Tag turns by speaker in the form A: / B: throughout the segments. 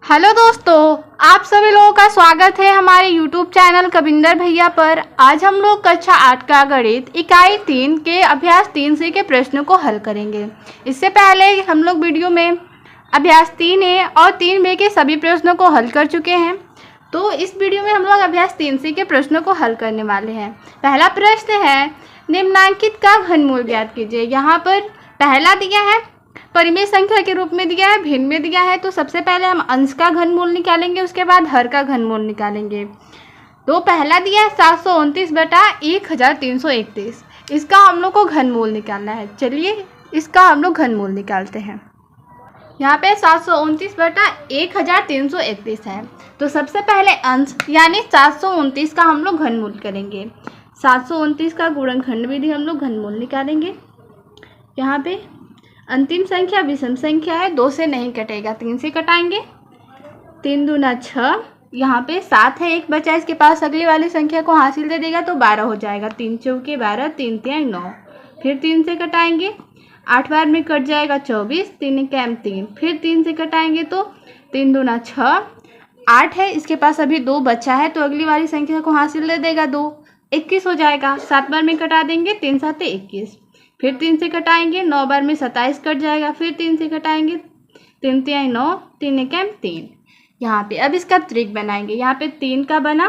A: Hello दोस्तों, आप सभी लोगों का स्वागत है हमारे YouTube चैनल कविंदर भैया पर। आज हम लोग कक्षा 8 का गणित इकाई 3 के अभ्यास 3C के प्रश्न को हल करेंगे। इससे पहले हम लोग वीडियो में अभ्यास 3A और 3B के सभी प्रश्नों को हल कर चुके हैं। तो इस वीडियो में हम लोग अभ्यास 3C के प्रश्नों को हल करने वाले हैं। पहला प्रश्न है, निम्नलिखित का घनमूल ज्ञात कीजिए। यहाँ पर पहला दिया है, परिमेय संख्या के रूप में दिया है, भिन्न में दिया है। तो सबसे पहले हम अंश का घनमूल निकालेंगे, उसके बाद हर का घनमूल निकालेंगे। तो पहला दिया है 729 बटा 1331। इसका हम लोग को घनमूल निकालना है। चलिए इसका हम लोग घनमूल निकालते हैं। यहाँ पे 729 बटा 1331 है। तो सबसे पहले अंश यानी 729 का हम लोग घनमूल करेंगे। 729 का गुणनखंड विधि हम लोग घनमूल निकालेंगे। यहाँ पे अंतिम संख्या विषम संख्या है, 2 से नहीं कटेगा, 3 से कटाएंगे। 3 दूना 6, यहाँ पे 7 है, एक बचा इसके पास, अगली वाली संख्या को हासिल दे देगा तो 12 हो जाएगा। 3 चौके 12, 3 तिहाई 9, फिर 3 से कटाएंगे। 8 बार में कट जाएगा 24, 3 कैम 3, फिर 3 से कटाएंगे तो 3 दूना 6, 8 है, इसके पास अभी 2 बचा है तो अगली वाली संख्या को हासिल दे देगा 2, 21 हो जाएगा। 7 बार में कटा देंगे, 3 7 21, फिर 3 से कटाएंगे। 9 बार में 27 कट जाएगा, फिर 3 से कटाएंगे, 3 तिहाई 9, 3 एकम 3। यहाँ पे अब इसका त्रिक बनाएंगे। यहाँ पे 3 का बना,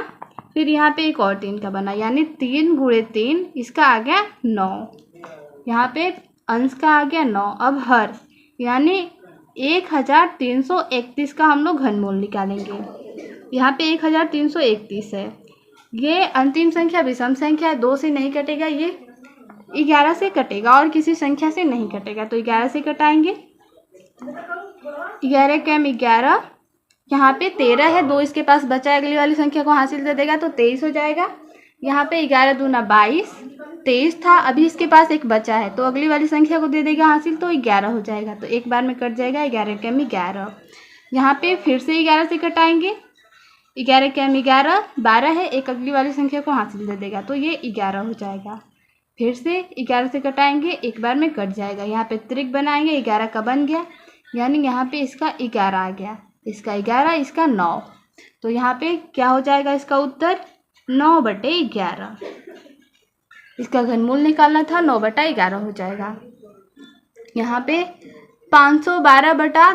A: फिर यहाँ पे एक और 3 का बना, यानी 3 गुणे 3, इसका आ गया 9। यहाँ पे अंश का आ गया 9। अब हर यानी 1331 का हम लोग घनमूल निकालेंगे। यहाँ पे 1331 है। ये अंतिम संख्या विषम संख्या है, 2 से नहीं कटेगा, ये 11 से कटेगा और किसी संख्या से नहीं कटेगा। तो 11 से कटाएंगे, 11 कैम 11, यहाँ पे 13 है, 2 इसके पास बचा है, अगली वाली संख्या को हासिल दे देगा तो 23 हो जाएगा। यहाँ पे 11 दूना 22, 23 था, अभी इसके पास एक बचा है तो अगली वाली संख्या को दे देगा हासिल तो 11 हो जाएगा। तो एक बार में कट जाएगा, 11 कैम 11। यहाँ पे फिर से 11 से कटाएंगे, 11 कैम 11, 12 है, एक अगली वाली संख्या को हासिल दे देगा तो ये 11 हो जाएगा। फिर से 11 से कटाएंगे, एक बार में कट जाएगा। यहाँ पे त्रिक बनाएंगे, 11 का बन गया, यानी यहाँ पे इसका 11 आ गया, इसका 11, इसका 9। तो यहाँ पे क्या हो जाएगा, इसका उत्तर 9 बटे 11। इसका घनमूल निकालना था, 9 बटा 11 हो जाएगा। यहाँ पे 512 बटा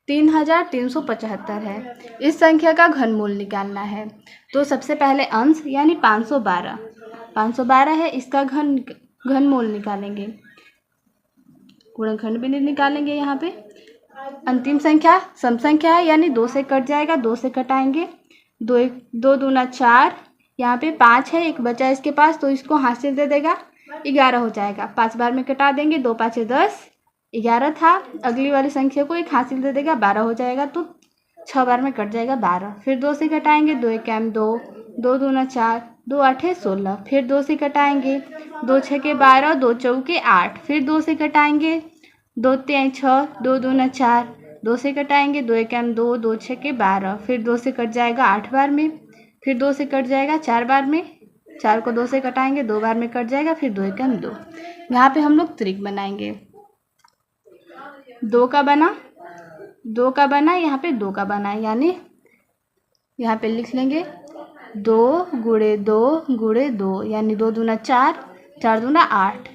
A: 3375 है। इस संख्या का घनमूल निकालना है। तो सबसे पहले अंश यानी 512 है, इसका घनमूल निकालेंगे, गुणनखंड भी निकालेंगे। यहाँ पे अंतिम संख्या सम संख्या है, यानी 2 से कट जाएगा, 2 से कटाएंगे, 2 दूना 4, यहाँ पे 5 है, एक बचा इसके पास तो इसको हासिल दे देगा, 11 हो जाएगा। 5 बार में कटा देंगे, 2 5 10, 11 था, अगली वाली संख्या को एक हासिल दे देगा, 12 हो जाएगा। तो 6 बार में कट जाएगा 12, फिर 2 से कटाएंगे, 2 एकम 2, 2 दूना 4, 2 8 16, फिर 2 से कटाएंगे, 2 6 के 12, 2 चौके 8, फिर 2 से कटाएंगे, 2 तिहाई 6, 2 दूना 4, 2 से कटाएंगे, 2 एकम 2, 2 6 के 12, फिर 2 से कट जाएगा 8 बार में, फिर 2 से कट जाएगा 4 बार में, 4 को 2 से कटाएंगे, 2 बार में कट जाएगा, फिर 2 एकम 2। यहाँ पे हम लोग त्रिक बनाएंगे। 2 का बना, 2 का बना, यहाँ पे 2 का बना, यानी यहाँ पे लिख लेंगे 2 गुणे 2 गुणे 2, यानी 2 दूना 4, 4 दूना 8।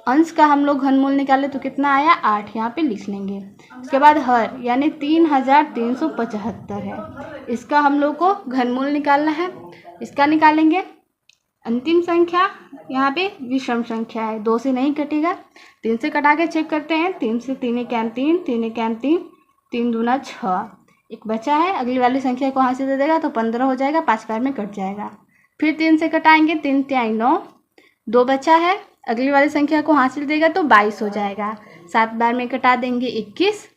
A: अंश का हम लोग घनमूल निकाले तो कितना आया, 8, यहाँ पे लिख लेंगे। उसके बाद हर यानी 3375 है, इसका हम लोग को घनमूल निकालना है, इसका निकालेंगे। अंतिम संख्या यहाँ पे विषम संख्या है, 2 से नहीं कटेगा, 3 से कटा के चेक करते हैं। 3 से 3 एकम 3, 3 एकम 3, 3 दूना 6, एक बचा है, अगली वाली संख्या को हासिल दे देगा तो 15 हो जाएगा, 5 बार में कट जाएगा। फिर 3 से कटाएंगे, 3 तिहाई 9, 2 बचा है, अगली वाली संख्या को हासिल देगा तो 22 हो जाएगा। 7 बार में कटा देंगे, 21,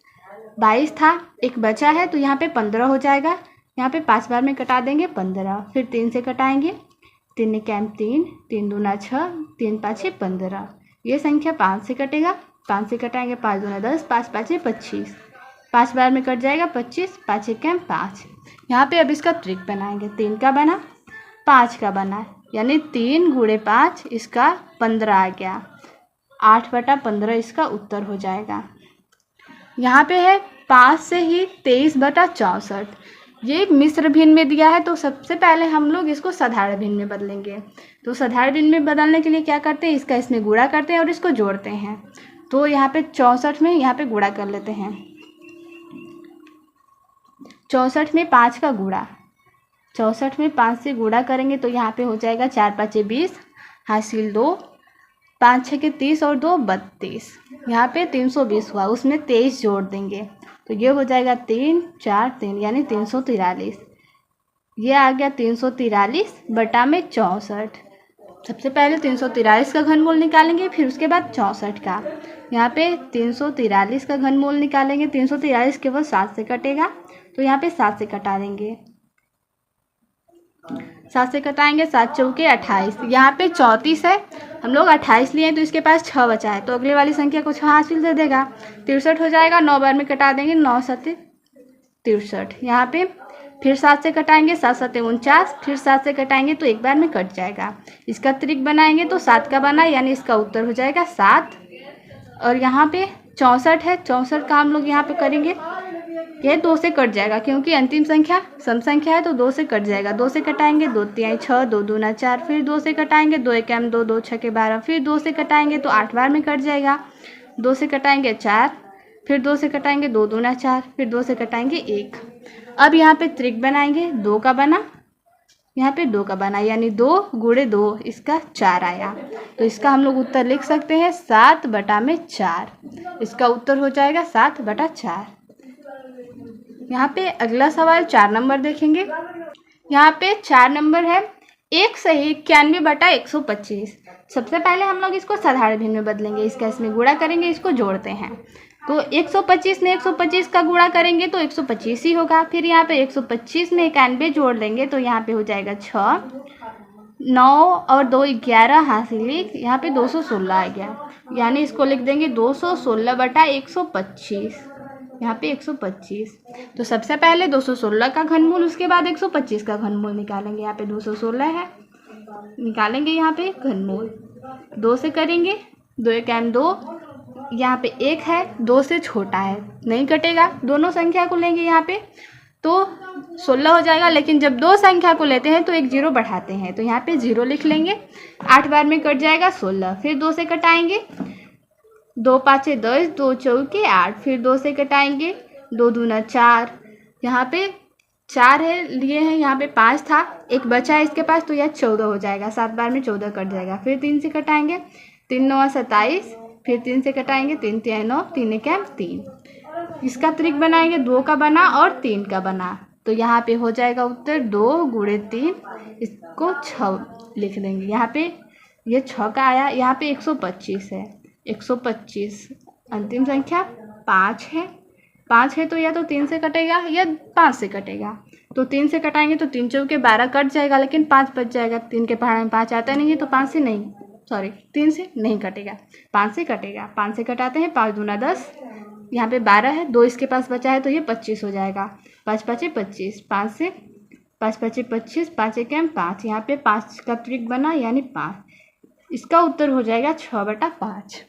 A: 22 था, एक बचा है तो यहाँ पे 15 हो जाएगा। यहाँ पे 5 बार में कटा देंगे, 15, फिर 3 से कटाएंगे, 3 एकम 3, 3 दूना 6, 3 5 15, ये संख्या 5 से कटेगा, 5 से कटाएंगे, 5 दूना 10, 5 5 25, 5 बार में कट जाएगा 25, 5 एकम 5। यहाँ पे अब इसका त्रिक बनाएंगे। 3 का बना, 5 का बना, यानी 3 गुणे 5, इसका 15 आ गया। 8 बटा 15 इसका उत्तर हो जाएगा। यहाँ पे है 5 से ही 23/64। ये मिश्र भिन्न में दिया है, तो सबसे पहले हम लोग इसको साधारण भिन्न में बदलेंगे। तो साधारण भिन्न में बदलने के लिए क्या करते हैं, इसका इसमें गुणा करते हैं और इसको जोड़ते हैं। तो यहाँ पे 64 में यहाँ पे गुणा कर लेते हैं। 64 में 5 का गुणा, 64 में 5 से गुणा करेंगे तो यहाँ पे हो जाएगा 4 5 20, हासिल 2, 5 6 के 30 और 2 32। यहाँ पे 320 हुआ, उसमें 23 जोड़ देंगे तो ये हो जाएगा 3 4 3 यानी 343। ये आ गया 343/64। सबसे पहले 343 का घनमूल निकालेंगे, फिर उसके बाद 64 का। यहाँ पे 343 का घनमूल निकालेंगे, 343 केवल 7 से कटेगा तो यहाँ पे 7 से कटा देंगे, 7 से कटाएंगे, 7 चौके 28। यहाँ पे 34 है, हम लोग 28 लिए हैं तो इसके पास 6 बचा है, तो अगले वाली संख्या को 6 हासिल दे देगा, 63 हो जाएगा। 9 बार में कटा देंगे, 9 7 63। यहाँ पे फिर 7 से कटाएंगे, 7 7 49, फिर 7 से कटाएंगे तो एक बार में कट जाएगा। इसका त्रिक बनाएंगे तो 7 का बना, यानी इसका उत्तर हो जाएगा 7। और यहाँ पे 64 है, 64 का हम लोग यहाँ पे करेंगे, ये 2 से कट जाएगा क्योंकि अंतिम संख्या सम संख्या है तो 2 से कट जाएगा। 2 से कटाएंगे, 2 3 6, 2 2 4, फिर 2 से कटाएंगे, 2 1 2, 2 6 के 12, फिर 2 से कटाएंगे तो 8 बार में कट जाएगा। 2 से कटाएंगे 4, फिर 2 से कटाएंगे, 2 2 4, फिर 2 से कटाएंगे 1। अब यहाँ पे त्रिक बनाएंगे, 2 का बना, यहाँ पे 2 का बना, यानी 2 गुणे 2, इसका 4 आया। तो इसका हम लोग उत्तर लिख सकते हैं 7/4। इसका उत्तर हो जाएगा 7/4। यहाँ पे अगला सवाल 4 नंबर देखेंगे। यहाँ पे 4 नंबर है, 1 सही 91/125। सबसे पहले हम लोग इसको साधारण भिन्न में बदलेंगे, इसका इसमें गुणा करेंगे, इसको जोड़ते हैं। तो 125 में 125 का गुणा करेंगे तो 125 ही होगा। फिर यहाँ पे 125 में 91 जोड़ देंगे तो यहाँ पे हो जाएगा 6, 9 और 2 11 हासिल, यहाँ पे 216 आ गया, यानी इसको लिख देंगे 216/125। यहाँ पे 125। तो सबसे पहले 216 का घनमूल, उसके बाद 125 का घनमूल निकालेंगे। यहाँ पे 216 है, निकालेंगे यहाँ पे घनमूल, 2 से करेंगे, 2 1 2, यहाँ पे 1 है, 2 से छोटा है, नहीं कटेगा। दोनों संख्या को लेंगे यहाँ पे तो 16 हो जाएगा, लेकिन जब 2 संख्या को लेते हैं तो एक 0 बढ़ाते हैं, तो यहाँ पे 0 लिख लेंगे। 8 बार में कट जाएगा 16, फिर 2 से कटाएंगे, 2 5 10, 2 चौके 8, फिर 2 से कटाएंगे, 2 दूना 4, यहाँ पे 4 है लिए हैं, यहाँ पे 5 था, एक बचा है इसके पास तो यह 14 हो जाएगा। 7 बार में 14 कट जाएगा। फिर 3 से कटाएंगे, 3 9 27, फिर 3 से कटाएंगे, 3 3 9, 3 1 3। इसका त्रिक बनाएंगे, 2 का बना और 3 का बना, तो यहाँ पे हो जाएगा उत्तर 2 गुणे 3, इसको 6 लिख देंगे। यहाँ पे ये 6 का आया, यहाँ पे 125 है, 125 अंतिम संख्या 5 है। 5 है तो या तो 3 से कटेगा या 5 से कटेगा। तो 3 से कटाएंगे तो 3 चौके 12 कट जाएगा, लेकिन 5 बच जाएगा। 3 के पहाड़ में 5 आता नहीं है तो 5 से नहीं, सॉरी 3 से नहीं कटेगा, 5 से कटेगा। 5 से कटाते हैं, 5 दूना 10, यहाँ पे 12 है, 2 इसके पास बचा है तो ये 25 हो जाएगा। 5 5 25, 5 से 5 5 25, 5 1 5, यहाँ पे 5 का त्रिक बना यानी 5। इसका उत्तर हो जाएगा 6/5।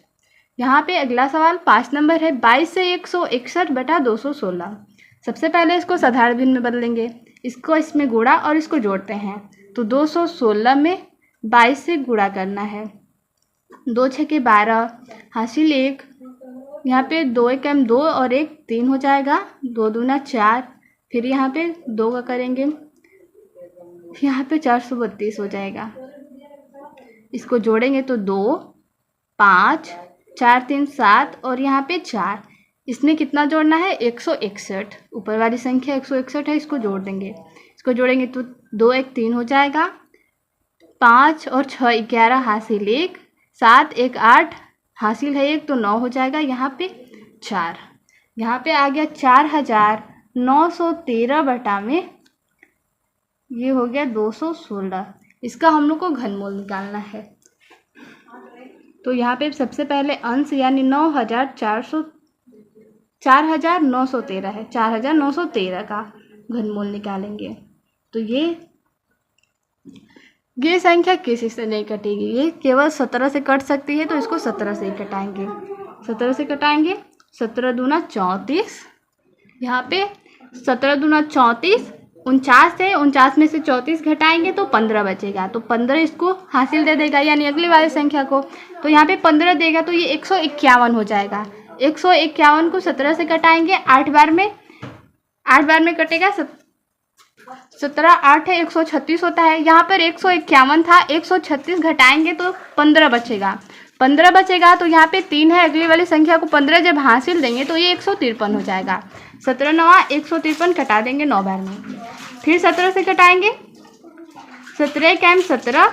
A: यहाँ पे अगला सवाल 5 नंबर है, 22 से 161/216। सबसे पहले इसको साधारण भिन्न में बदलेंगे, इसको इसमें गुणा और इसको जोड़ते हैं। तो 216 में 22 से गुणा करना है, 2 6 के 12 हासिल 1, यहाँ पे 2 1 2 और 1 3 हो जाएगा, 2 दूना 4, फिर यहाँ पे 2 का करेंगे, यहाँ पे 432 हो जाएगा। इसको जोड़ेंगे तो 2 5 4 3 7 और यहाँ पे 4, इसमें कितना जोड़ना है 161, ऊपर वाली संख्या 161 है, इसको जोड़ देंगे। इसको जोड़ेंगे तो 2 1 3 हो जाएगा, 5 और 6 11 हासिल 1, 7 1 8 हासिल है 1 तो 9 हो जाएगा, यहाँ पे 4। यहाँ पे आ गया 4913 बटा में ये हो गया 216। इसका हम लोग को घनमूल निकालना है। तो यहाँ पे सबसे पहले अंश यानी 4913 है, 4913 का घनमूल निकालेंगे। तो ये संख्या किसी से नहीं कटेगी, ये केवल 17 से कट सकती है, तो इसको 17 से ही कटाएंगे। 17 से कटाएंगे, 17 दूना 34, यहाँ पे 17 दूना 34, 49 है, 49 में से 34 घटाएंगे तो 15 बचेगा, तो 15 इसको हासिल दे देगा यानी अगली वाली संख्या को। तो यहाँ पे 15 देगा तो ये 151 हो जाएगा। 151 को 17 से घटाएंगे 8 बार में, 8 बार में कटेगा 17 8 है 136 होता है। यहाँ पर 151 था, 136 घटाएंगे तो 15 बचेगा, 15 बचेगा तो यहाँ पे 3 है, अगली वाली संख्या को 15 जब हासिल देंगे तो ये 153 हो जाएगा। 17 9 153 कटा देंगे 9 बार में, फिर 17 से कटाएंगे, 17 कैम 17,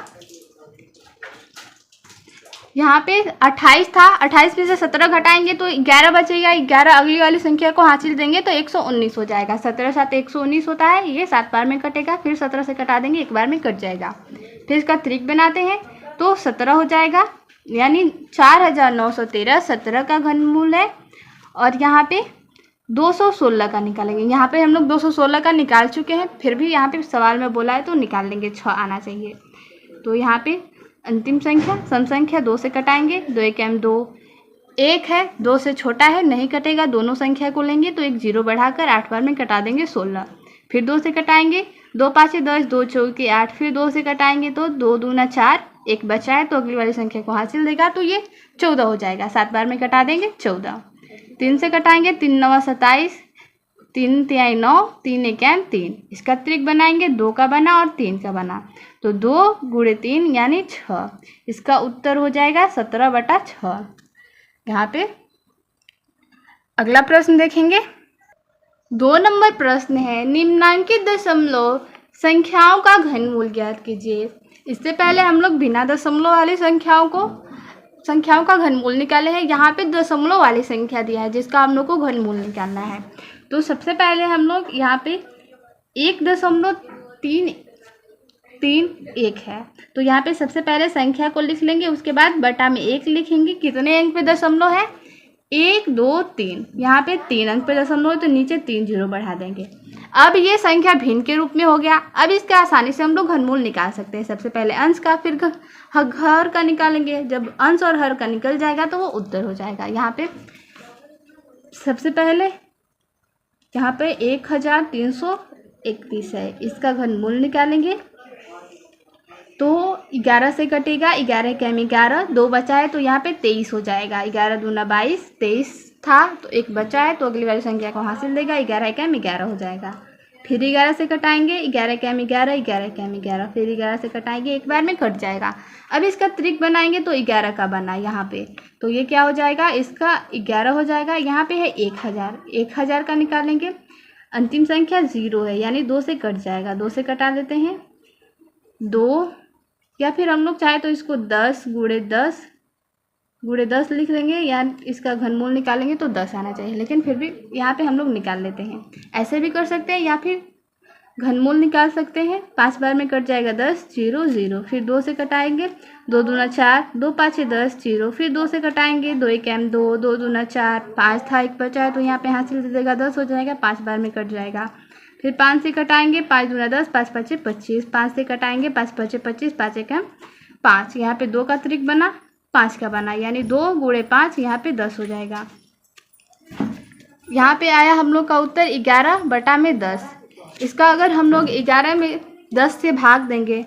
A: यहाँ पे 28 था, 28 में से 17 घटाएंगे तो 11 बचेगा, 11 अगली वाली संख्या को हासिल देंगे तो 119 हो जाएगा। 17 7 119 होता है, ये 7 बार में कटेगा, फिर 17 से कटा देंगे, 1 बार में कट जाएगा। फिर इसका त्रिक बनाते हैं तो 17 हो जाएगा, यानी 4913 17 का घनमूल है। और यहाँ पे 216 का निकालेंगे, यहाँ पे हम लोग 216 का निकाल चुके हैं, फिर भी यहाँ पे सवाल में बोला है तो निकाल लेंगे, 6 आना चाहिए। तो यहाँ पे अंतिम संख्या सम संख्या 2 से कटाएंगे, 2 1 2, 1 है 2 से छोटा है नहीं कटेगा, दोनों संख्या को लेंगे तो एक 0 बढ़ाकर 8 बार में कटा देंगे 16, फिर 2 से कटाएंगे, 2 5 10, 2 4 8, फिर 2 से कटाएंगे तो 2 दूना 4, 1 बचा है तो अगली वाली संख्या को हासिल देगा तो ये 14 हो जाएगा। 7 बार में कटा देंगे 14, 3 से कटाएंगे, 3 9 27, 3 3 9, 3 1 3, इसका त्रिक बनाएंगे, 2 का बना और 3 का बना तो 2 गुणे 3 यानी 6, इसका उत्तर हो जाएगा 17/6। यहाँ पे अगला प्रश्न देखेंगे, 2 नंबर प्रश्न है, निम्नांकित दशमलव संख्याओं का घनमूल ज्ञात कीजिए। इससे पहले हम लोग बिना दशमलव वाली संख्याओं का घनमूल निकाले हैं, यहाँ पे दशमलव वाली संख्या दिया है जिसका हम लोग को घनमूल निकालना है। तो सबसे पहले हम लोग यहाँ पे 1.331 है, तो यहाँ पे सबसे पहले संख्या को लिख लेंगे, उसके बाद बटा में 1 लिखेंगे। कितने अंक पे दशमलव है? 1 2 3, यहाँ पे 3 अंक पे दशमलव है तो नीचे 3 0 बढ़ा देंगे। अब ये संख्या भिन्न के रूप में हो गया। अब इसका आसानी से हम लोग घनमूल निकाल सकते हैं। सबसे पहले अंश का, फिर हर का निकालेंगे। जब अंश और हर का निकल जाएगा तो वो उत्तर हो जाएगा। यहाँ पे सबसे पहले यहाँ पे 1331 है, इसका घनमूल निकालेंगे तो 11 से कटेगा, 11 कैम 11, 2 बचा है तो यहाँ पे 23 हो जाएगा। 11 दूना 22, 23 था तो 1 बचा है तो अगली वाली संख्या को हासिल देगा, 11 कैम 11 हो जाएगा। फिर 11 से कटाएंगे, 11 कैम 11, 11 कैम 11, फिर 11 से कटाएंगे, 1 बार में कट जाएगा। अब इसका त्रिक बनाएंगे तो 11 का बना यहाँ पे, तो ये क्या हो जाएगा, इसका 11 हो जाएगा। यहाँ पे है 1000, 1000 का निकालेंगे, अंतिम संख्या 0 है यानी 2 से कट जाएगा, 2 से कटा देते हैं 2, या फिर हम लोग चाहे तो इसको 10 गुणे 10 लिख लेंगे, या इसका घनमूल निकालेंगे तो 10 आना चाहिए, लेकिन फिर भी यहाँ पे हम लोग निकाल लेते हैं। ऐसे भी कर सकते हैं या फिर घनमूल निकाल सकते हैं। 5 बार में कट जाएगा 10 0 0, फिर 2 से कटाएंगे, 2 दूना 4, 2 5 10 0, फिर 2 से कटाएंगे, 2 1 2, 2 दूना 4, 5 था 1 बचा है तो यहाँ पे हासिल दे देगा 10 हो जाएगा। 5 बार में कट जाएगा। फिर 5 से कटाएंगे, 5 दूना 10, 5 5 25, 5 से कटाएंगे, 5 5 25, 5 1 5, यहाँ पे 2 का त्रिक बना, 5 का बना, यानी 2 गुणे 5, यहाँ पे 10 हो जाएगा। यहाँ पे आया हम लोग का उत्तर 11 बटा में 10। इसका अगर हम लोग 11 में 10 से भाग देंगे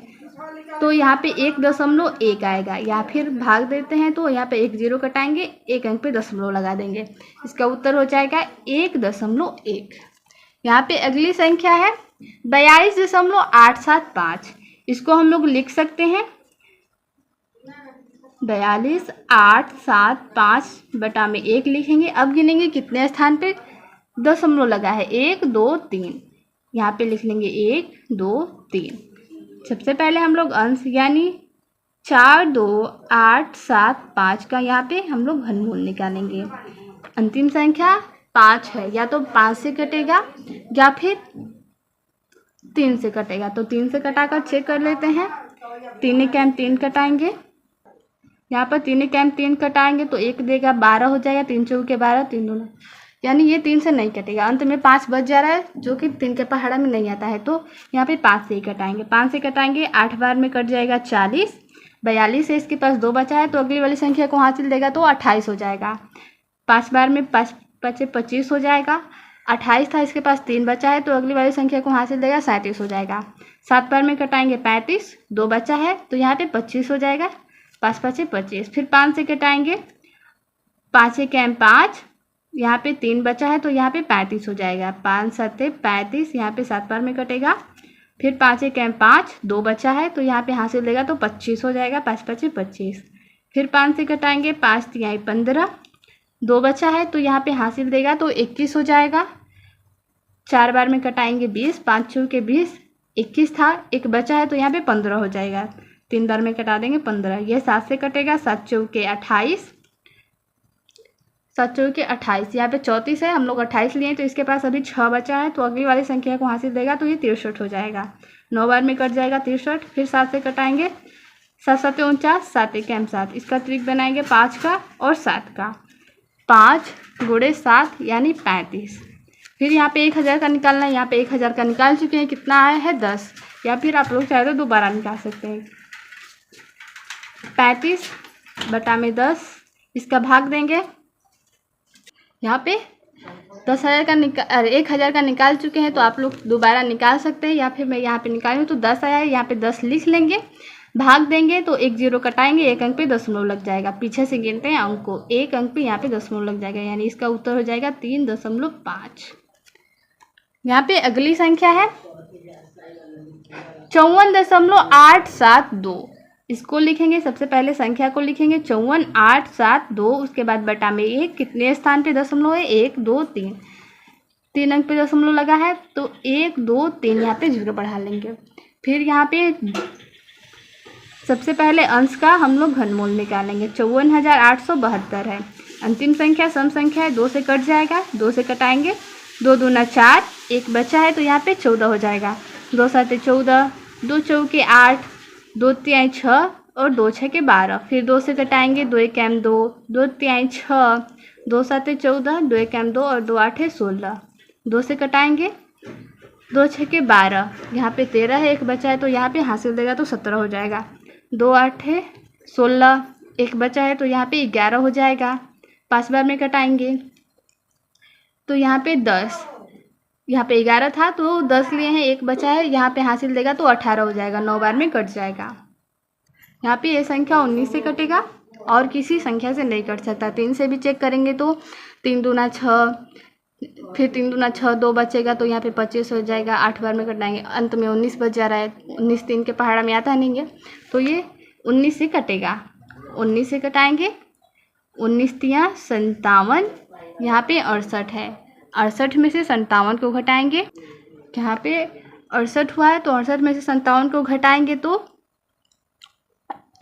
A: तो यहाँ पे 1.1 आएगा, या फिर भाग देते हैं तो यहाँ पे 1 0 कटाएंगे, 1 अंक पे दशमलव लगा देंगे, इसका उत्तर हो जाएगा 1.1। यहाँ पे अगली संख्या है 42.875, इसको हम लोग लिख सकते हैं 42.875 बटा में 1 लिखेंगे। अब गिनेंगे कितने स्थान पे दशमलव लगा है, 1 2 3, यहाँ पे लिख लेंगे 1 2 3। सबसे पहले हम लोग अंश यानी 4 2 8 7 5 का यहाँ पे हम लोग घनमूल निकालेंगे। अंतिम संख्या 5 है, या तो 5 से कटेगा या फिर 3 से कटेगा, तो 3 से कटाकर चेक कर लेते हैं। 3 कैम 3 कटाएंगे, यहाँ पर 3 कैम 3 कटाएंगे तो 1 देगा, 12 हो जाएगा। 3 चौके 12, 3 दूना, यानी ये 3 से नहीं कटेगा, अंत में 5 बच जा रहा है जो कि 3 के पहाड़ा में नहीं आता है, तो यहाँ पे 5 से ही कटाएंगे। 5 से कटाएंगे, 8 बार में कट जाएगा 40, 42 से इसके पास 2 बचा है तो अगली वाली संख्या को हासिल देगा तो 28 हो जाएगा। 5 बार में 5 5 25 हो जाएगा, 28 था, इसके पास 3 बचा है तो अगली वाली संख्या को हासिल देगा 37 हो जाएगा। 7 बार में कटाएंगे 35, 2 बचा है तो यहाँ पे 25 हो जाएगा। 5 5 25। फिर 5 से कटाएंगे, 5 1 5, यहाँ पे 3 बचा है तो यहाँ पे 35 हो जाएगा। 5 7 35, यहाँ पे 7 बार में कटेगा। फिर 5 1 5, 2 बचा है तो यहाँ पे हासिल देगा तो 25 हो जाएगा। 5 5 25। फिर 5 से कटाएंगे, 5 3 15, 2 बचा है तो यहाँ पे हासिल देगा तो 21 हो जाएगा। 4 बार में कटाएंगे 20, 5 चौके के 20, 21 था, 1 बचा है तो यहाँ पे 15 हो जाएगा। 3 बार में कटा देंगे 15। यह 7 से कटेगा, 7 चौके 28, 7 चौके 28, यहाँ पे 34 है, हम लोग 28 लिए तो इसके पास अभी 6 बचा है तो अगली वाली संख्या को हासिल देगा तो ये 63 हो जाएगा। 9 बार में कट जाएगा 63। फिर 7 से कटाएंगे, 7 7 49, 7 1 7, इसका त्रिक बनाएंगे 5 का और 7 का। 5 गुणे 7 यानी 35। फिर यहाँ पे 1000 का निकालना है, यहाँ पे 1000 का निकाल चुके हैं, कितना आया है 10, या फिर आप लोग चाहे तो दोबारा निकाल सकते हैं। 35 बटा में 10, इसका भाग देंगे। यहाँ पे 10,000 का 1000 का निकाल चुके हैं तो आप लोग दोबारा निकाल सकते हैं, या फिर मैं यहाँ पे निकालूँ तो 10 आया है, यहाँ पे 10 लिख लेंगे, भाग देंगे तो 1 0 कटाएंगे, 1 अंक पे दशमलव लग जाएगा। पीछे से गिनते हैं अंक को, 1 अंक पे यहाँ पे दशमलव लग जाएगा, यानी इसका उत्तर हो जाएगा 3.5। यहाँ पे अगली संख्या है 54.872। इसको लिखेंगे, सबसे पहले संख्या को लिखेंगे 54,872, उसके बाद बटा में 1, कितने स्थान पे दशमलव है 1 2 3, 3 अंक पे दशमलव लगा है तो 1 2 3 यहाँ पे 0 बढ़ा लेंगे। फिर यहाँ पे सबसे पहले अंश का हम लोग घनमूल निकालेंगे, 54,872 है। अंतिम संख्या सम संख्या है, 2 से कट जाएगा, 2 से कटाएंगे, 2 दूना 4, 1 बचा है तो यहाँ पे 14 हो जाएगा। 2 7 14, 2 चौके 8, 2 3 6 और 2 6 12। फिर 2 से कटाएंगे, 2 1 2, 2 3 6, 2 7 14, 2 1 2 और 2 8 16। 2 से कटाएंगे, 2 6 12, यहाँ पे 13 है, 1 बचा है तो यहाँ पे हासिल देगा तो 17 हो जाएगा। 2 8 16, 1 बचा है तो यहाँ पे 11 हो जाएगा। 5 बार में कटाएंगे तो यहाँ पे 10, यहाँ पे 11 था तो 10 लिए हैं, 1 बचा है, यहाँ पे हासिल देगा तो 18 हो जाएगा। 9 बार में कट जाएगा। यहाँ पे ये संख्या 19 से कटेगा और किसी संख्या से नहीं कट सकता। 3 से भी चेक करेंगे तो 3 दूना 6, फिर 3 दूना 6, 2 बचेगा तो यहाँ पे 25 हो जाएगा। 8 बार में कटाएंगे, अंत में 19 बच जा रहा है। 19 3 के पहाड़ा में आता नहीं है तो ये 19 से कटेगा। 19 से कटाएंगे, 19 तिया 57, यहाँ पे 68 है। 68 में से 57 को घटाएंगे, यहाँ पे 68 हुआ है तो 68 में से 57 को घटाएंगे तो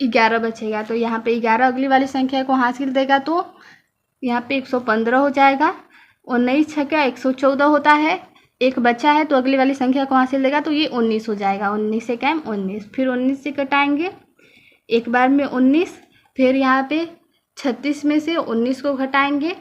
A: 11 बचेगा। तो यहाँ पे 11 अगली वाली संख्या को हासिल देगा तो यहाँ पे 115 हो जाएगा। 19 छक्का 114 होता है, 1 बचा है तो अगली वाली संख्या को हासिल देगा तो ये 19 हो जाएगा। 19 से कैम 19। फिर 19 से कटाएंगे, 1 बार में 19, फिर यहाँ पे 36 में से 19 को घटाएंगे,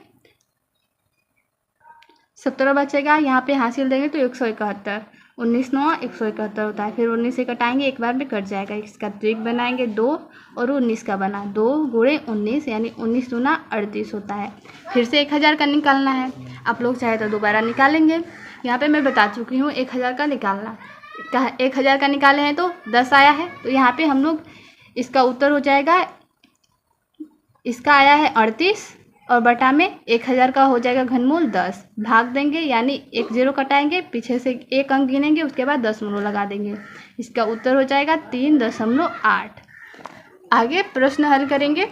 A: 17 बचेगा, यहाँ पे हासिल देंगे तो 171। 19 9 171 होता है। फिर 19 से कटाएंगे, 1 बार में कट जाएगा। इसका त्रिक बनाएंगे 2 और 19 का बना, 2 गुणे 19 यानी 19 दूना 38 होता है। फिर से 1000 का निकालना है, आप लोग चाहे तो दोबारा निकालेंगे। यहाँ पे मैं बता चुकी हूँ 1000 का निकालना। 1000 का निकाले हैं तो 10 आया है, तो यहाँ पे हम लोग इसका उत्तर हो जाएगा, इसका आया है 38 और बटा में 1000 का हो जाएगा घनमूल 10, भाग देंगे यानी 1 0 कटाएंगे, पीछे से 1 अंक गिनेंगे, उसके बाद दशमलव लगा देंगे। इसका उत्तर हो जाएगा 3.8। आगे प्रश्न हल करेंगे।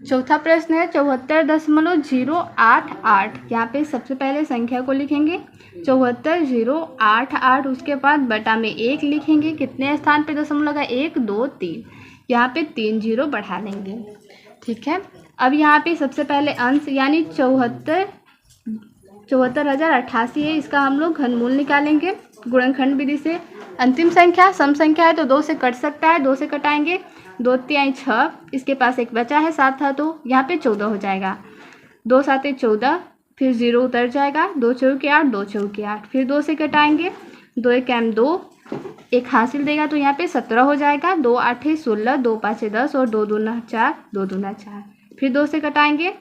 A: चौथा प्रश्न है 74.088। यहाँ पे सबसे पहले संख्या को लिखेंगे 74,088, उसके बाद बटा में 1 लिखेंगे, कितने स्थान पे दशमलव लगा 1 2 3, यहाँ पे 3 0 बढ़ा लेंगे। ठीक है, अब यहाँ पे सबसे पहले अंश यानी 74,088 है, इसका हम लोग घनमूल निकालेंगे गुणनखंड विधि से। अंतिम संख्या सम संख्या है तो 2 से कट सकता है, 2 से कटाएंगे, 2 3 6, इसके पास 1 बचा है 7 था तो यहाँ पे 14 हो जाएगा। 2 7 14, फिर 0 उतर जाएगा, 2 चौके 8, 2 चौके 8, फिर 2 से कटाएंगे, 2 1 2, 1 हासिल देगा तो यहाँ पे 17 हो जाएगा। 2 8 16, 2 5 10 और 2 दूना 4, 2 दूना 4, फिर 2 से कटाएंगे,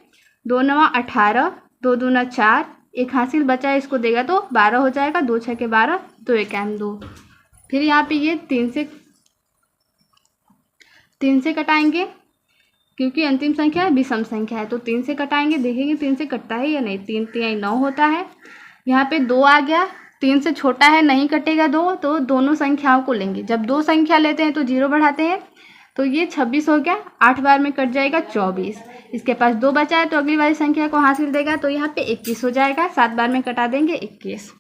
A: 2 9 18, 2 दूना 4, एक हासिल बचा है, इसको देगा तो 12 हो जाएगा। 2 6 के 12, 2 1 2। फिर यहाँ पे ये 3 से कटाएंगे, क्योंकि अंतिम संख्या है, विषम संख्या है, तो 3 से कटाएंगे। देखेंगे 3 से कटता है या नहीं। 3 3 9 होता है। यहाँ पे 2 आ गया, 3 से छोटा है, नहीं कटेगा 2, तो दोनों संख्याओं को लेंगे। जब 2 संख्या लेते हैं तो 0 बढ़ाते हैं, तो ये 26 हो गया। 8 बार में कट जाएगा 24। इसके पास 2 बचा है, तो अगली वाली संख्या को हासिल देगा, तो यहाँ पे 21 हो जाएगा। 7 बार में कटा देंगे 21।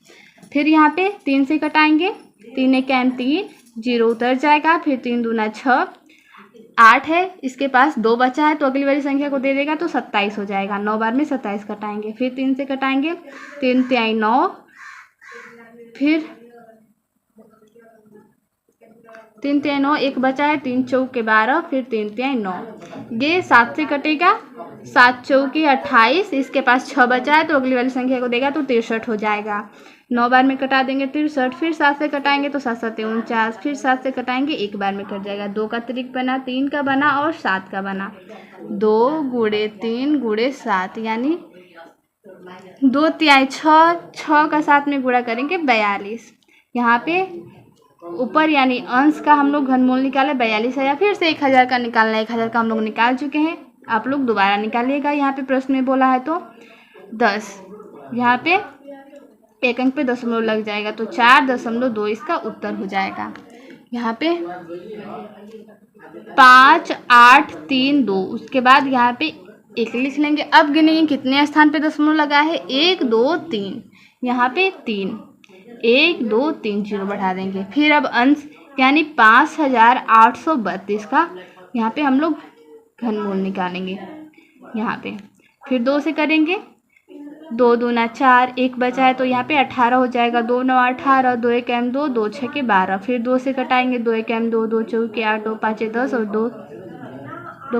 A: फिर यहाँ पे 3 से कटाएंगे। 3 1 3, 0 उतर जाएगा। फिर 3 दूना 6, 8 है, इसके पास 2 बचा है, तो अगली वाली संख्या को दे देगा, तो 27 हो जाएगा। 9 बार में 27 कटाएंगे। फिर 3 से कटाएंगे। 3 3 9, फिर 3 3 9, 1 बचा है। 3 4 12, फिर 3 3 9। ये 7 से कटेगा। 7 4 28, इसके पास 6 बचा है, तो अगली वाली संख्या को देगा, तो 63 हो जाएगा। 9 बार में कटा देंगे 63। फिर 7 से कटाएंगे, तो 7 7 49। फिर 7 से कटाएंगे, 1 बार में कट जाएगा। 2 का त्रिक बना, 3 का बना और 7 का बना। 2 गुणे 3 गुणे 7, यानी 2 तिहाई 6, 6 का 7 में गुणा करेंगे 42। यहाँ पे ऊपर यानी अंश का हम लोग घनमूल निकाले 42 है। या फिर से 1000 का निकालना है। 1000 का हम लोग निकाल चुके हैं, आप लोग दोबारा निकालिएगा। यहाँ पे प्रश्न में बोला है तो 10, यहाँ पे 1 अंक पे दशमलव लग जाएगा, तो 4.2 इसका उत्तर हो जाएगा। यहाँ पे 5 8 3 2, उसके बाद यहाँ पे 1 लिख लेंगे। अब गिनेंगे कितने स्थान पे दशमलव लगा है। 1 2 3, यहाँ पे 3, 1 2 3, 0 बढ़ा देंगे। फिर अब अंश यानी 5832 का यहाँ पे हम लोग घनमूल निकालेंगे। यहाँ पे फिर 2 से करेंगे। 2 दूना 4, 1 बचा है, तो यहाँ पे 18 हो जाएगा। 2 9 18, 2 1 2, 2 6 के 12। फिर 2 से कटाएंगे। 2 1 2, 2 4 के 8, 2 5 10 और 2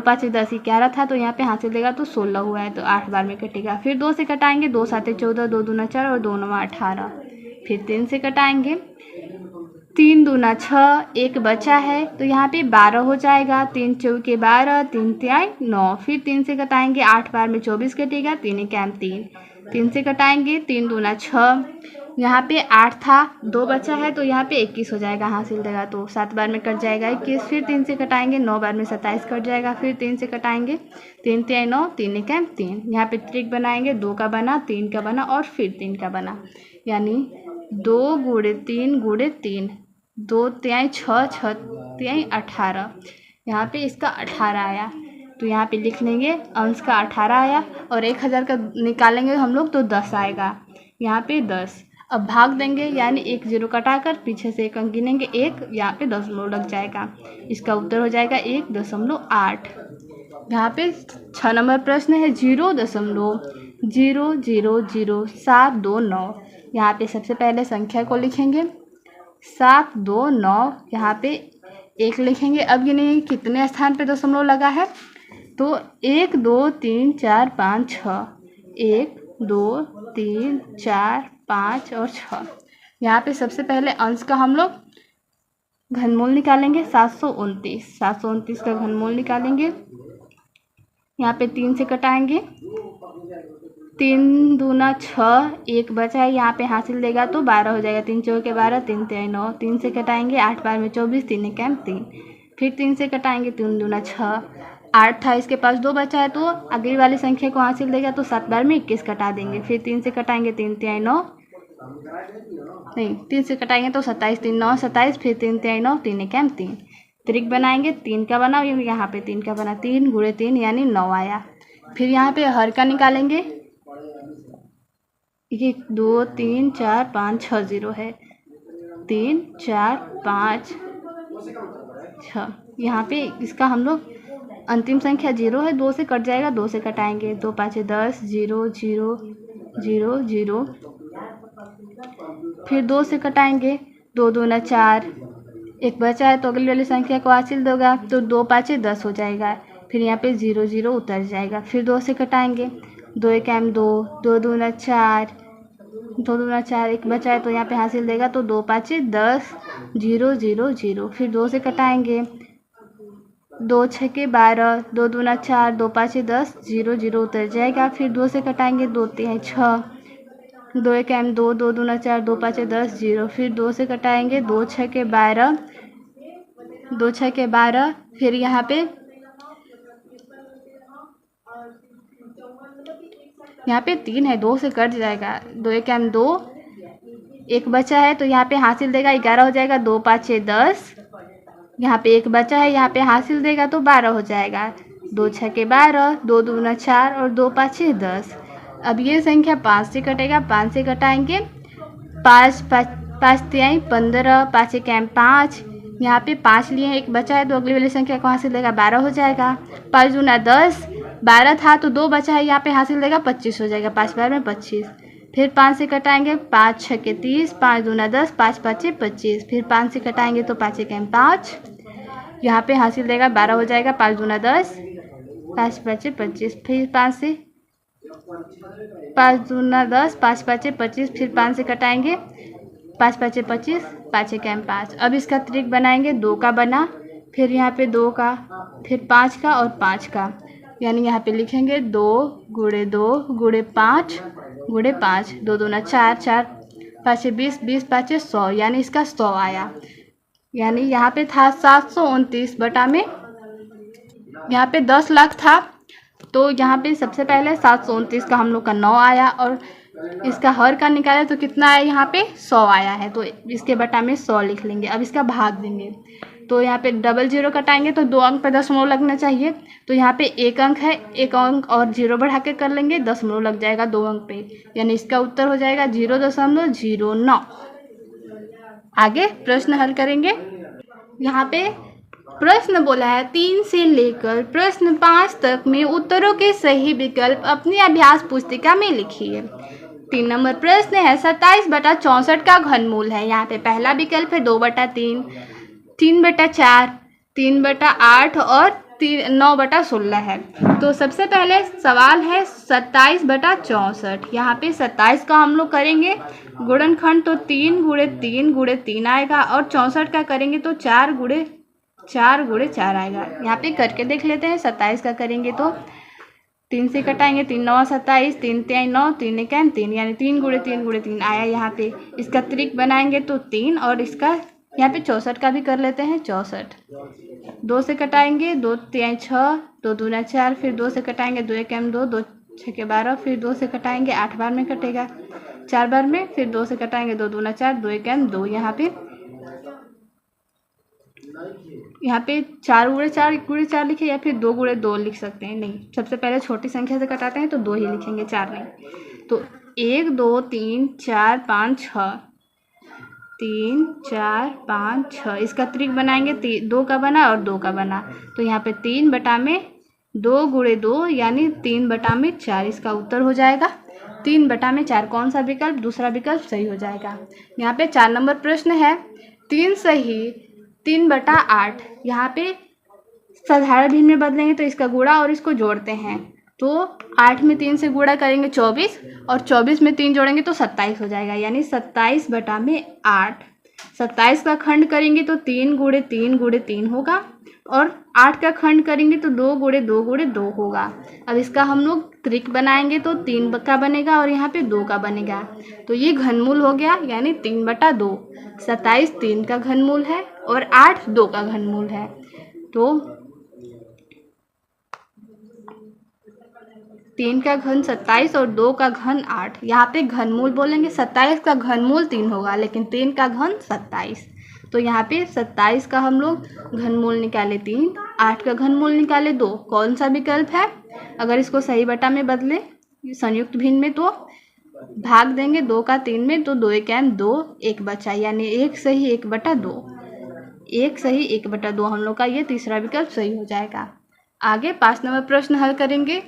A: 5 10 11 था, तो यहाँ पे हासिल देगा, तो 16 हुआ है, तो 8 बार में कटेगा। फिर 2 से कटाएंगे। 2 7 14, 2 दूना 4 और 2 9 18। फिर 3 से कटाएंगे। 3 दूना 6, 1 बचा है, तो यहाँ पे 12 हो जाएगा। 3 4 के 12, 3 तिहाई 9। फिर 3 से कटाएंगे। 8 बार में 24 कटेगा। 3 1 3, 3 से कटाएंगे। 3 दूना 6, यहाँ पे 8 था, 2 बचा है, तो यहाँ पे 21 हो जाएगा, हासिल देगा, तो 7 बार में कट जाएगा 21। फिर 3 से कटाएंगे। 9 बार में 27 कट जाएगा। फिर 3 से कटाएंगे। 3 3 9, 3 1 3, यहाँ पे त्रिक बनाएंगे। 2 का बना, 3 का बना और फिर 3 का बना, यानी 2 गुणे 3 गुणे 3, 2 तिहाई 6, 6 तिहाई 18, यहाँ पे इसका 18 आया, तो यहाँ पे लिख लेंगे अंश का 18 आया। और 1000 का निकालेंगे हम लोग, तो 10 आएगा, यहाँ पे 10। अब भाग देंगे, यानी 1 0 कटाकर पीछे से 1 अंक गिनेंगे, 1, यहाँ पे दशमलव लग जाएगा, इसका उत्तर हो जाएगा 1.8। यहाँ पे 6 नंबर प्रश्न है 0.000729। यहाँ पे सबसे पहले संख्या को लिखेंगे 729, यहाँ पे 1 लिखेंगे। अब गिनेंगे कितने स्थान पे दशमलव लगा है, तो 1 2 3 4 5 6, 1 2 3 4 5 और 6। यहाँ पे सबसे पहले अंश का हम लोग घनमूल निकालेंगे 729 का घनमूल निकालेंगे। यहाँ पे 3 से कटाएंगे। 3 दूना 6, 1 बचा है, यहाँ पे हासिल देगा, तो 12 हो जाएगा। 3 4 के 12, 3 3 9, 3 से कटाएंगे। 8 बार में 24, 3 1 3, फिर 3 से कटाएंगे। 3 दूना 6, 8 था, इसके पास 2 बचा है, तो अगली वाली संख्या को हासिल देगा, तो 7 बार में 21 कटा देंगे। फिर 3 से कटाएंगे। 3 3 9, नहीं 3 से कटाएंगे तो 27, 3 9 27, फिर 3 3 9, 3 1 3, त्रिक बनाएंगे। 3 का बना, यहाँ पे 3 का बना, 3 गुणे 3 यानी 9 आया। फिर यहाँ पे हर का निकालेंगे, ये 2 3 4 5 6 0 है, 3 4 5 6, यहाँ पे इसका हम लोग अंतिम संख्या 0 है, 2 से कट जाएगा। 2 से कटाएंगे। 2 5 10, 0 0 0 0, फिर 2 से कटाएंगे। 2 दूना 4, 1 बचा है, तो अगली वाली संख्या को हासिल देगा, तो 2 5 10 हो जाएगा। फिर यहाँ पे 0 0 उतर जाएगा। फिर 2 से कटाएंगे। 2 1 2, 2 दूना 4, 2 दूना 4, 1 बचा है, तो यहाँ पे हासिल देगा, तो 2 5 10 0 0 0। फिर 2 से कटाएंगे। 2 6 के 12, 2 दूना 4, 2 5 10 0 0 उतर जाएगा। फिर 2 से कटाएंगे। 2 3 6, दो एक एम दो, दो दूना 4, दो पाँचे 10, 0। फिर 2 से कटाएंगे, 2 छके 12, 2 छके 12। फिर यहाँ पे 3 है, 2 से कट जाएगा। दो एक एम दो, एक बचा है तो यहाँ पे हासिल देगा 11 हो जाएगा। 2 पाँचे 10, यहाँ पे एक बचा है, यहाँ पे हासिल देगा तो 12 हो जाएगा। 2 छके 12, 2 दूना 4 और 2 पाँचे 10। अब ये संख्या 5 से कटेगा, 5 से कटाएंगे, 5 5 तिहाई 15, 5 एक एम 5, यहाँ पे 5 लिए एक बचा है तो अगली वाली संख्या को हासिल देगा 12 हो जाएगा। 5 दूना 10, 12 था तो 2 बचा है, यहाँ पे हासिल देगा 25 हो जाएगा। 5 बार में 25। फिर 5 से कटाएंगे, 5 छके 30, 5 दूना 10, 5 पाँचे 25। फिर 5 से कटाएंगे तो 5 एक एम 5, यहाँ पे हासिल देगा 12 हो जाएगा। 5 दूना 10, 5 पाँचे 25। फिर 5 से 5 दूना 10, 5 पाँचे 25। फिर 5 से कटाएंगे, 5 पाँचे 25, 5 एक एम 5। अब इसका त्रिक बनाएंगे, 2 का बना, फिर यहाँ पे 2 का, फिर 5 का और 5 का, यानी यहाँ पे लिखेंगे 2 गुणे 2 गुणे 5 गुणे 5। 2 दूना 4, 4 पाँचे 20, 20 पाँचे 100, यानी इसका 100 आया। यानी यहाँ पे था 729 बटा में, यहाँ पे 10 लाख था तो यहाँ पे सबसे पहले 729 का हम लोग का 9 आया, और इसका हर का निकाले तो कितना आया, यहाँ पे 100 आया है तो इसके बटा में 100 लिख लेंगे। अब इसका भाग देंगे तो यहाँ पे 00 कटाएंगे तो 2 अंक पे दशमलव लगना चाहिए, तो यहाँ पे 1 अंक है, 1 अंक और 0 बढ़ा के कर लेंगे, दशमलव लग जाएगा 2 अंक पे, यानी इसका उत्तर हो जाएगा 0.09। आगे प्रश्न हल करेंगे। यहाँ पे प्रश्न बोला है 3 से लेकर प्रश्न 5 तक में उत्तरों के सही विकल्प अपनी अभ्यास पुस्तिका में लिखिए। 3 नंबर प्रश्न है 27 बटा 64 का घनमूल है। यहाँ पे पहला विकल्प है 2 बटा 3, 3 बटा 4, 3 बटा 8 और 9 बटा 16 है। तो सबसे पहले सवाल है 27 बटा 64। यहाँ पे 27 का हम लोग करेंगे गुणनखंड तो 3 गुणे 3 गुणे 3 आएगा, और 64 का करेंगे तो 4 गुणे 4 आएगा। यहाँ पे करके देख लेते हैं। 27 का करेंगे तो 3 से कटाएंगे, 3 9 27, 3 3 9, 3 1 3, यानी 3 गुणे 3 गुणे 3 आया। यहाँ पे इसका त्रिक बनाएंगे तो 3, और इसका यहाँ पे 64 का भी कर लेते हैं 64। 2 से कटाएंगे, 2 3 6, 2 दूना 4, फिर 2 से कटाएंगे, 2 1 2, 2 6 12, फिर 2 से कटाएंगे, 8 बार में कटेगा, 4 बार में, फिर 2 से कटाएंगे, 2 दूना 4, 2 1 2। यहाँ पे 4 गुणे 4 लिखे, या फिर 2 गुणे 2 लिख सकते हैं। नहीं, सबसे पहले छोटी संख्या से कटाते हैं तो 2 ही लिखेंगे, 4 नहीं। तो 1 2 3 4 5 6, 3 4 5 6, इसका त्रिक बनाएंगे, 2 का बना और 2 का बना, तो यहाँ पे 3 बटा में 2 गुणे 2, यानी 3 बटा में 4, इसका उत्तर हो जाएगा 3 बटा में 4। कौन सा विकल्प? दूसरा विकल्प सही हो जाएगा। यहाँ पे 4 नंबर प्रश्न है 3 सही 3 बटा 8। यहाँ पे साधारण भिन्न में बदलेंगे तो इसका गुणा और इसको जोड़ते हैं, तो 8 में 3 से गुणा करेंगे 24, और 24 में 3 जोड़ेंगे तो 27 हो जाएगा, यानी 27 बटा में 8। 27 का खंड करेंगे तो 3 गुणे 3 गुणे 3 होगा, और 8 का खंड करेंगे तो 2 गुणे 2 गुणे 2 होगा। अब इसका हम लोग त्रिक बनाएंगे तो 3 का बनेगा और यहाँ पे 2 का बनेगा, तो ये घनमूल हो गया, यानी 3 बटा 2। 27 3 का घनमूल है और 8 2 का घनमूल है, तो 3 का घन 27 और 2 का घन 8। यहाँ पे घनमूल बोलेंगे, 27 का घनमूल 3 होगा, लेकिन 3 का घन 27, तो यहाँ पे 27 का हम लोग घनमूल निकाले 3, 8 का घनमूल निकाले 2। कौन सा विकल्प है? अगर इसको सही बटा में बदले संयुक्त भिन्न में तो भाग देंगे 2 का 3 में, तो 2 1 2, 1 बचा, यानी 1 सही 1 बटा 2, 1 सही 1 बटा 2 हम लोग का ये तीसरा विकल्प सही हो जाएगा। आगे 5 नंबर प्रश्न हल करेंगे।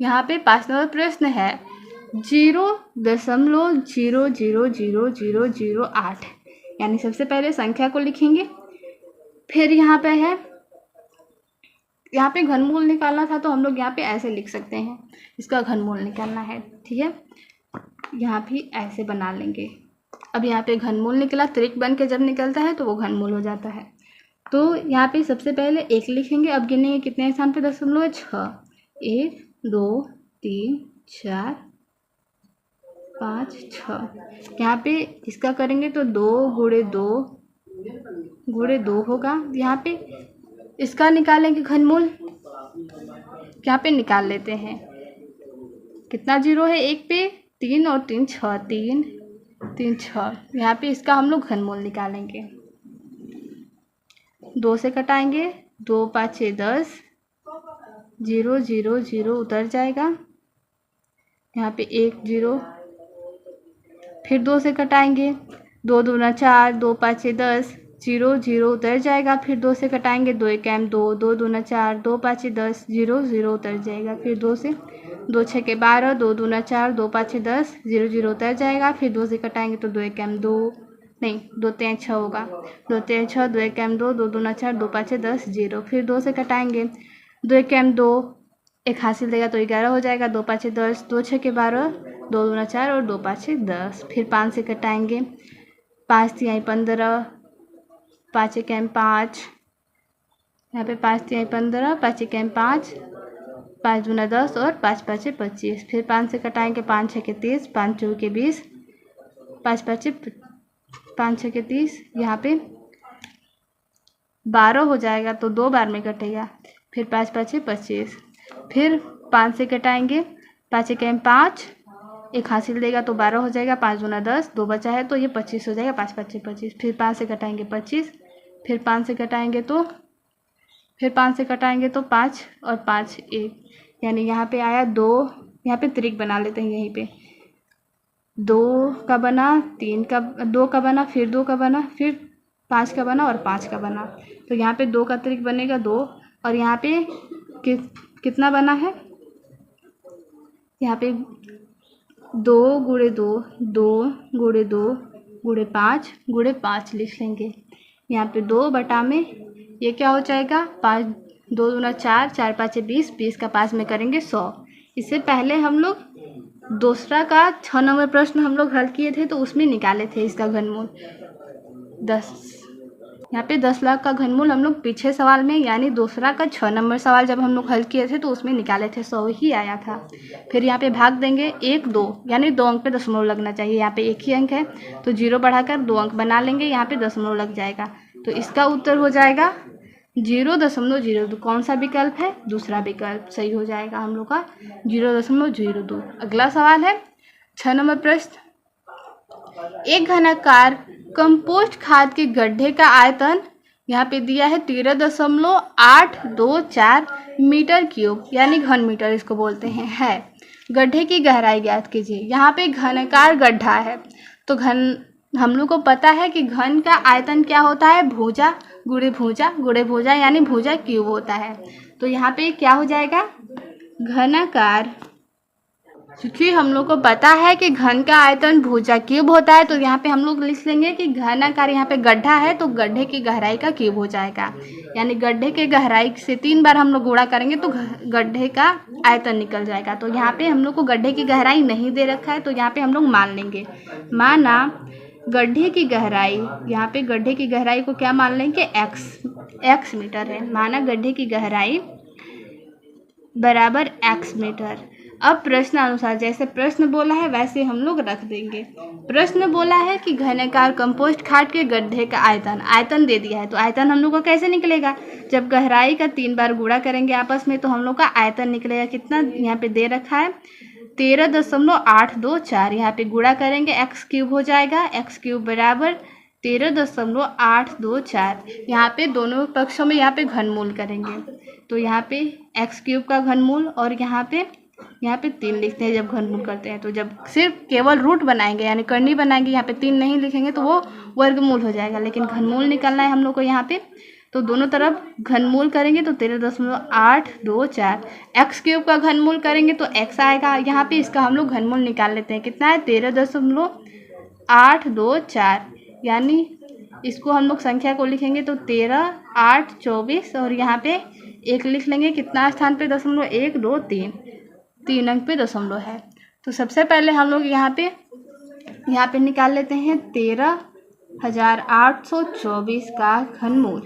A: यहाँ पे 5 नंबर प्रश्न है 0.0000008, यानी सबसे पहले संख्या को लिखेंगे, फिर यहाँ पे घनमूल निकालना था तो हम लोग यहाँ पे ऐसे लिख सकते हैं, इसका घनमूल निकालना है, ठीक है, यहाँ भी ऐसे बना लेंगे। अब यहाँ पे घनमूल निकला, त्रिक बन के जब निकलता है तो वो घनमूल हो जाता है। तो यहाँ पे सबसे पहले 1 लिखेंगे, अब गिनेंगे कितने स्थान पे दशमलव है, 6, 1 2 3 4 5 6। यहाँ पे इसका करेंगे तो 2 गुणे 2 होगा। यहाँ पे इसका निकालेंगे घनमूल, यहाँ पे निकाल लेते हैं। कितना जीरो है एक पे? 3 और 3 6, 3 3 6। यहाँ पे इसका हम लोग घनमूल निकालेंगे। 2 से कटाएंगे, 2 5 6 10, 0 0 0 उतर जाएगा। यहाँ पे 1 0, फिर 2 से कटाएंगे, 2 दूना 4, 2 5 6 10, 0 0 उतर जाएगा। फिर 2 से कटाएंगे, 2 1 2, 2 दूना 4, 2 5 10, 0 0 उतर जाएगा। फिर 2 से 2 6 12, 2 दूना 4, 2 5 10, 0 0 उतर जाएगा। फिर 2 से कटाएंगे तो 2 1 2, नहीं 2 3 6 होगा, 2 3 6, 2 1 2, 2 दूना 4, 2 5 10, 0। फिर 2 से कटाएंगे, 2 1 2, एक हासिल देगा तो 11 हो जाएगा। 2 5 10, 2 6 12, 2 दूना 4 और 2 5 10। फिर 5 से कटाएंगे, 5 3 15, 5 1 5, यहाँ पे 5 3 15, 5 1 5, 5 दूना 10 और 5 5 25। फिर 5 से कटाएंगे, 5 6 30, 5 4 20, 5 5 6 30। यहाँ पे 12 हो जाएगा तो 2 बार में कटेगा। फिर 5 5 25। फिर 5 से कटाएंगे, 5 1 5, एक हासिल देगा तो 12 हो जाएगा। 5 दूना 10, 2 बचा है तो ये 25 हो जाएगा। 5 5 25। फिर 5 से कटाएंगे 25, फिर 5 से कटाएंगे तो 5 और 5 1, यानी यहाँ पे आया 2। यहाँ पे त्रिक बना लेते हैं, यहीं पे 2 का बना, 3 का, 2 का बना, फिर 2 का बना, फिर 5 का बना और 5 का बना। तो यहाँ पे 2 का त्रिक बनेगा 2, और यहाँ पे कितना बना है? यहाँ पे 2 गुणे 2, 2 गुणे 2 गुणे 5 गुणे 5 लिख लेंगे। यहाँ पे 2 बटा में ये क्या हो जाएगा? 5 2 दूना 4, 4 5 20, 20 का 5 में करेंगे 100। इससे पहले हम लोग दूसरा का 6 नंबर प्रश्न हम लोग हल किए थे तो उसमें निकाले थे इसका घनमूल 10। यहाँ पे 10 लाख का घनमूल हम लोग पीछे सवाल में, यानी दूसरा का 6 नंबर सवाल जब हम लोग हल किए थे तो उसमें निकाले थे, 100 ही आया था। फिर यहाँ पे भाग देंगे 1 2, यानी 2 अंक पे दशमलव लगना चाहिए। यहाँ पे 1 ही अंक है तो 0 बढ़ाकर 2 अंक बना लेंगे, यहाँ पे दशमलव लग जाएगा। तो इसका उत्तर हो जाएगा 0.02। कौन सा विकल्प है? दूसरा विकल्प सही हो जाएगा हम लोग का 0.02। अगला सवाल है 6 नंबर प्रश्न। एक घनाकार कंपोस्ट खाद के गड्ढे का आयतन यहाँ पे दिया है 13.824 मीटर क्यूब, यानी घन मीटर इसको बोलते हैं। है गड्ढे की गहराई ज्ञात कीजिए। यहाँ पे घनाकार गड्ढा है तो हम लोग को पता है कि घन का आयतन क्या होता है? भुजा गुणे भुजा यानी भुजा क्यूब होता है। तो यहाँ पे क्या हो जाएगा? घनाकार, क्योंकि हम लोग को पता है कि घन का आयतन भुजा क्यूब होता है तो यहाँ पे हम लोग लिख लेंगे कि घनाकार, यहाँ पे गड्ढा है तो गड्ढे की गहराई का क्यूब हो जाएगा। यानी गड्ढे के गहराई से 3 बार हम लोग गुणा करेंगे तो गड्ढे का आयतन निकल जाएगा। तो यहाँ पे हम लोग को गड्ढे की गहराई नहीं दे रखा है तो यहाँ पे हम लोग मान लेंगे, माना गड्ढे की गहराई, यहाँ पे गड्ढे की गहराई को क्या मान लेंगे? x मीटर है। माना गड्ढे की गहराई बराबर x मीटर। अब प्रश्न अनुसार जैसे प्रश्न बोला है वैसे हम लोग रख देंगे। प्रश्न बोला है कि घनाकार कंपोस्ट खाद के गड्ढे का आयतन दे दिया है तो आयतन हम लोग को कैसे निकलेगा? जब गहराई का 3 बार गुणा करेंगे आपस में तो हम लोग का आयतन निकलेगा। कितना यहाँ पे दे रखा है? 13.824। यहाँ पे गुणा करेंगे x क्यूब हो जाएगा, x क्यूब बराबर 13.824। यहाँ पे दोनों पक्षों में यहाँ पे घनमूल करेंगे तो यहाँ पे x क्यूब का घनमूल और यहाँ पे 3 लिखते हैं जब घनमूल करते हैं। तो जब सिर्फ केवल रूट बनाएंगे यानी करनी बनाएंगे, यहाँ पे 3 नहीं लिखेंगे तो वो वर्गमूल हो जाएगा, लेकिन घनमूल निकलना है हम लोग को यहाँ पे। तो दोनों तरफ घनमूल करेंगे तो 13.824। x क्यूब का घनमूल करेंगे तो x आएगा। यहाँ पे इसका हम लोग घनमूल निकाल लेते हैं, कितना है? 13.824, यानी इसको हम लोग संख्या को लिखेंगे तो 13 8 24 और यहाँ पे 1 लिख लेंगे। कितना स्थान पे? दशमलव 1 2 3 अंक पे दशमलव है। तो सबसे पहले हम लोग यहाँ पे निकाल लेते हैं 13,824 का घनमूल।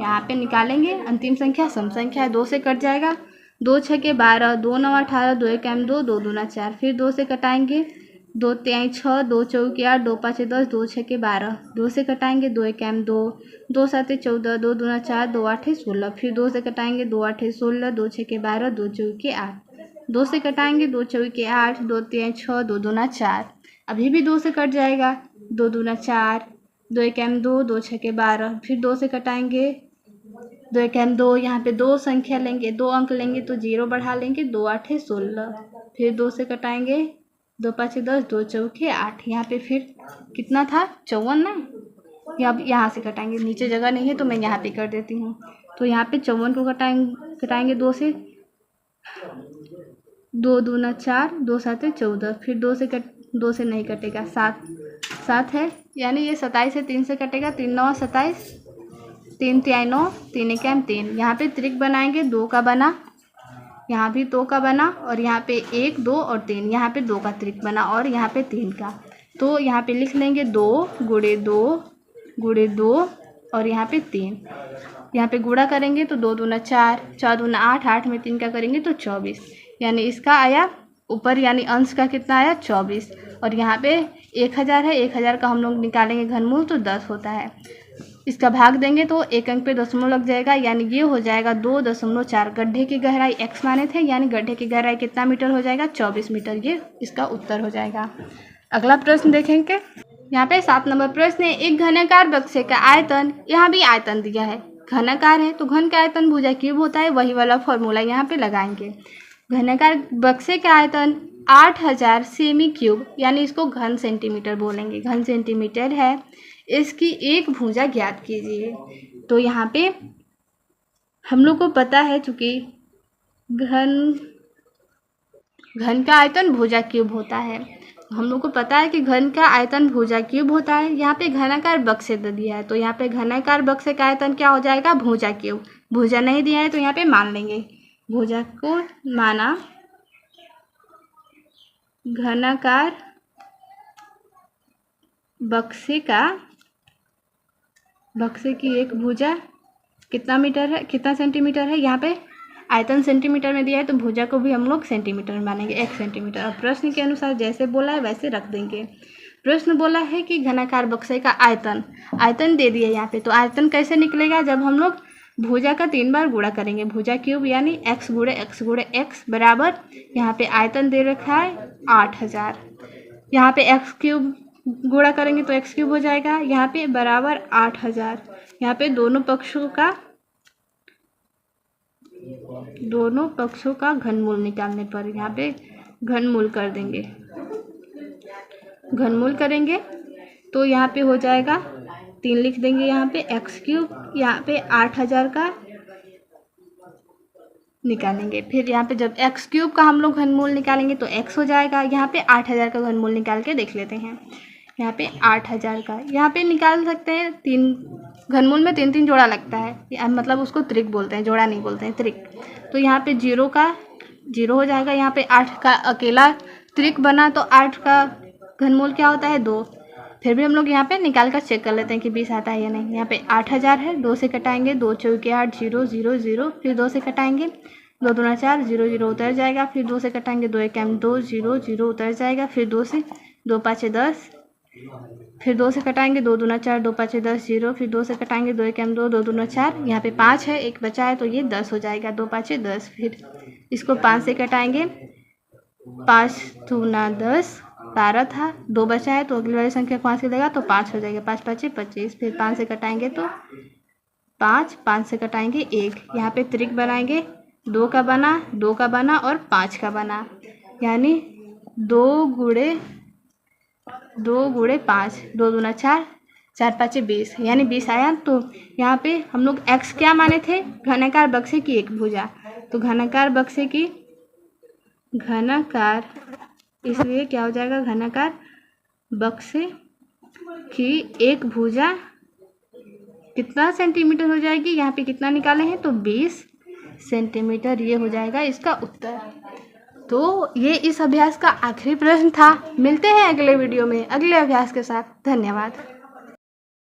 A: यहाँ पे निकालेंगे, अंतिम संख्या सम संख्या है, 2 से कट जाएगा, 2 6 12, 2 9 18, 2 1 2, 2 दूना 4। फिर 2 से कटाएंगे, 2 तिहाई 6, 2 चौके 8, 2 पाँचे 10, 2 छक्के 12। 2 से कटाएंगे 2 एकम 2, 2 साते 14, 2 दूना 4, 2 आठे 16। फिर 2 से कटाएंगे 2 आठे 16, 2 छक्के 12, 2 चौके 8। 2 से कटाएंगे 2 चौके 8, 2 तिहाई 6, 2 दूना 4। अभी भी 2 से कट जाएगा, 2 दूना 4, 2 एकम 2, 2 छक्के 12। फिर 2 से कटाएंगे 2 एकम 2, यहाँ पे 2 संख्या लेंगे, 2 अंक लेंगे तो 0 बढ़ा लेंगे, 2 आठे 16। फिर 2 से कटाएंगे 2 पाँचे 10, 2 चौके 8। यहाँ पे फिर कितना था, 54 ना। यहाँ से कटाएंगे, नीचे जगह नहीं है तो मैं यहाँ पे कर देती हूँ। तो यहाँ पे 54 को कटाएंगे 2 से, 2 दूना 4, 2 साते 14। फिर 2 से नहीं कटेगा, 7 है, यानी ये 27 है, 3 से कटेगा, 3 9 27, 3 तिहाई 9, 3 एकम 3। यहाँ पे त्रिक बनाएंगे, 2 का बना, यहाँ भी 2 का बना, और यहाँ पे 1 2 और 3, यहाँ पे 2 का त्रिक बना और यहाँ पे 3 का। तो यहाँ पे लिख लेंगे 2 गुणे 2 और यहाँ पे 3। यहाँ पे गुणा करेंगे तो 2 दूना 4, 4 दूना 8, 8 में 3 का करेंगे तो 24, यानी इसका आया ऊपर, यानी अंश का कितना आया 24। और यहाँ पे 1000 है, 1000 का हम लोग निकालेंगे घनमूल तो 10 होता है। इसका भाग देंगे तो एक अंक पे दशमलव लग जाएगा, यानी ये हो जाएगा 2.4। गड्ढे की गहराई x माने थे, यानी गड्ढे की गहराई कितना मीटर हो जाएगा, 24 मीटर। ये इसका उत्तर हो जाएगा। अगला प्रश्न देखेंगे। यहाँ पे 7 नंबर प्रश्न है, एक घनाकार बक्से का आयतन, यहाँ भी आयतन दिया है, घनाकार है तो घन का आयतन भुजा क्यूब होता है, वही वाला फॉर्मूला यहाँ पे लगाएंगे। घनाकार बक्से का आयतन 8000 सेमी क्यूब, यानी इसको घन सेंटीमीटर बोलेंगे, घन सेंटीमीटर है। इसकी एक भुजा ज्ञात कीजिए। तो यहाँ पे हम लोग को पता है, चूँकि घन का आयतन भुजा क्यूब होता है, हम लोग को पता है कि घन का आयतन भुजा क्यूब होता है। यहाँ पे घनाकार बक्से दे दिया है, तो यहाँ पे घनाकार बक्से का आयतन क्या हो जाएगा, भुजा क्यूब। भुजा नहीं दिया है तो यहाँ पे मान लेंगे, भुजा को माना, घनाकार बक्से की एक भुजा कितना मीटर है, कितना सेंटीमीटर है। यहाँ पे आयतन सेंटीमीटर में दिया है तो भुजा को भी हम लोग सेंटीमीटर में मानेंगे, 1 सेंटीमीटर। और प्रश्न के अनुसार जैसे बोला है वैसे रख देंगे। प्रश्न बोला है कि घनाकार बक्से का आयतन दे दिया यहाँ पे, तो आयतन कैसे निकलेगा, जब हम लोग भुजा का 3 बार गुणा करेंगे, भुजा क्यूब यानी x गुणे x बराबर, यहाँ पे आयतन दे रखा है 8000, यहाँ पे x क्यूब गुणा करेंगे तो x क्यूब हो जाएगा, यहाँ पे बराबर 8000। यहाँ पे दोनों पक्षों का घनमूल निकालने पर यहाँ पे घनमूल कर देंगे, घनमूल करेंगे तो यहाँ पे हो जाएगा 3 लिख देंगे, यहाँ पे x क्यूब, यहाँ पे 8000 का निकालेंगे। फिर यहाँ पे जब x क्यूब का हम लोग घनमूल निकालेंगे तो x हो जाएगा। यहाँ पे 8000 का घनमूल निकाल के देख लेते हैं। यहाँ पे 8000 का यहाँ पे निकाल सकते हैं, 3 घनमूल में 3 जोड़ा लगता है, मतलब उसको त्रिक बोलते हैं, जोड़ा नहीं बोलते हैं, त्रिक। तो यहाँ पे 0 का 0 हो जाएगा। यहाँ पे 8 का अकेला त्रिक बना तो 8 का घनमूल क्या होता है, 2। फिर भी हम लोग यहाँ पे निकाल कर चेक कर लेते हैं कि 20 आता है या नहीं। यहाँ पे 8000 है, 2 से कटाएंगे, 2 चौके 8, 0 0 0। फिर 2 से कटाएंगे, 2 दूना 4, 0 0 उतर जाएगा। फिर 2 से कटाएंगे, 2 एकम 2, 0 0 उतर जाएगा। फिर 2 से 2 पाँचे 10, फिर 2 से कटाएंगे, 2 दूना 4, 2 पाँचे 10, 0। फिर 2 से कटाएंगे, 2 एकम 2, 2 दूना 4। यहाँ पे 5 है, 1 बचा है तो ये 10 हो जाएगा, 2 पाँचे 10। फिर इसको 5 से कटाएंगे, 5 दूना 10, 12 था, 2 बचा है तो अगली वाली संख्या 5 से देगा तो 5 हो जाएगा, 5 पाँचे 25। फिर 5 से कटाएंगे तो 5, 5 से कटाएंगे 1। यहाँ पे त्रिक बनाएंगे, 2 का बना और 5 का बना, यानी 2 गुणे 5, 2 दूना 4, 4 पाँचे 20, यानी 20 आया। तो यहाँ पे हम लोग x क्या माने थे, घनाकार बक्से की एक भुजा। तो घनाकार इसलिए क्या हो जाएगा, घनाकार बक्से की एक भुजा कितना सेंटीमीटर हो जाएगी। यहाँ पे कितना निकाले हैं तो 20 सेंटीमीटर, ये हो जाएगा इसका उत्तर। तो ये इस अभ्यास का आखिरी प्रश्न था। मिलते हैं अगले वीडियो में अगले अभ्यास के साथ। धन्यवाद।